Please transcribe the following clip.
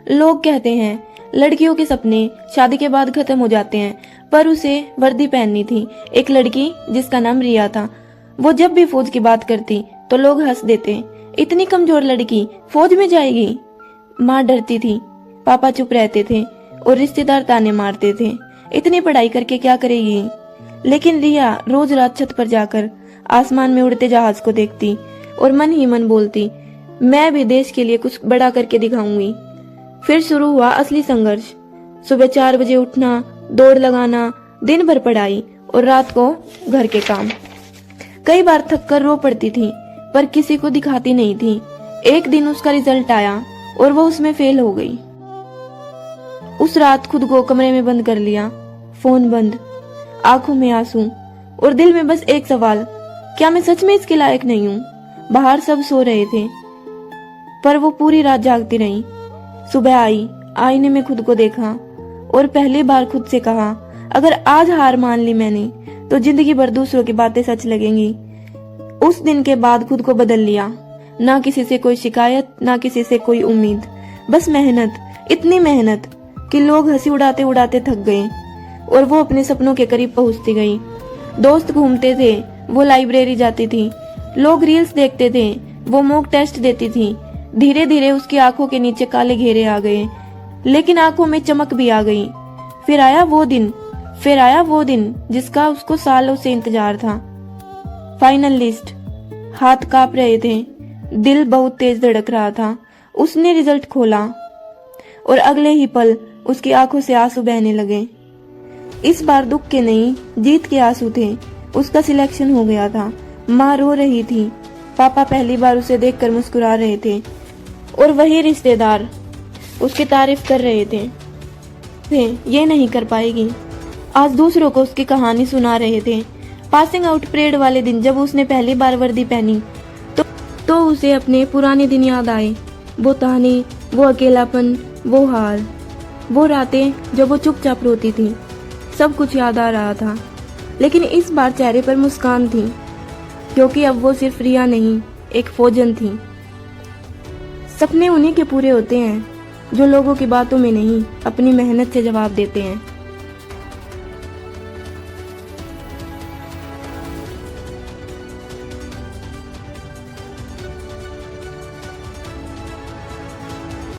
लोग कहते हैं लड़कियों के सपने शादी के बाद खत्म हो जाते हैं, पर उसे वर्दी पहननी थी। एक लड़की जिसका नाम रिया था, वो जब भी फौज की बात करती तो लोग हंस देते। इतनी कमजोर लड़की फौज में जाएगी। माँ डरती थी, पापा चुप रहते थे और रिश्तेदार ताने मारते थे। इतनी पढ़ाई करके क्या करेगी? लेकिन रिया रोज रात छत पर जाकर आसमान में उड़ते जहाज को देखती और मन ही मन बोलती, मैं भी देश के लिए कुछ बड़ा करके दिखाऊंगी। फिर शुरू हुआ असली संघर्ष। सुबह 4 बजे उठना, दौड़ लगाना, दिन भर पढ़ाई और रात को घर के काम। कई बार थक कर रो पड़ती थी, पर किसी को दिखाती नहीं थी। एक दिन उसका रिजल्ट आया और वो उसमें फेल हो गई। उस रात खुद को कमरे में बंद कर लिया, फोन बंद, आंखों में आंसू और दिल में बस एक सवाल, क्या मैं सच में इसके लायक नहीं हूँ? बाहर सब सो रहे थे, पर वो पूरी रात जागती रही। सुबह आई, आईने में खुद को देखा और पहली बार खुद से कहा, अगर आज हार मान ली मैंने तो जिंदगी भर दूसरों की बातें सच लगेंगी। उस दिन के बाद खुद को बदल लिया। ना किसी से कोई शिकायत, ना किसी से कोई उम्मीद, बस मेहनत, इतनी मेहनत कि लोग हंसी उड़ाते उड़ाते थक गए और वो अपने सपनों के करीब पहुंचती गई। दोस्त घूमते थे, वो लाइब्रेरी जाती थी। लोग रील्स देखते थे, वो मॉक टेस्ट देती थी। धीरे धीरे उसकी आंखों के नीचे काले घेरे आ गए, लेकिन आंखों में चमक भी आ गई। फिर आया वो दिन जिसका उसको सालों से इंतजार था। Final list. हाथ कांप रहे थे, दिल बहुत तेज धड़क रहा था। उसने रिजल्ट खोला और अगले ही पल उसकी आंखों से आंसू बहने लगे। इस बार दुख के नहीं, जीत के आंसू थे। उसका सिलेक्शन हो गया था। माँ रो रही थी, पापा पहली बार उसे देखकर मुस्कुरा रहे थे और वही रिश्तेदार उसकी तारीफ कर रहे थे। ये नहीं कर पाएगी। आज दूसरों को उसकी कहानी सुना रहे थे। पासिंग आउट परेड वाले दिन जब उसने पहली बार वर्दी पहनी तो उसे अपने पुराने दिन याद आए। वो ताने, वो अकेलापन, वो हार, वो रातें जब वो चुपचाप रोती थी। सब कुछ याद आ रहा था, लेकिन इस बार चेहरे पर मुस्कान थी, क्योंकि अब वो सिर्फ रिया नहीं, एक फौजन थी। सपने उन्हीं के पूरे होते हैं जो लोगों की बातों में नहीं, अपनी मेहनत से जवाब देते हैं।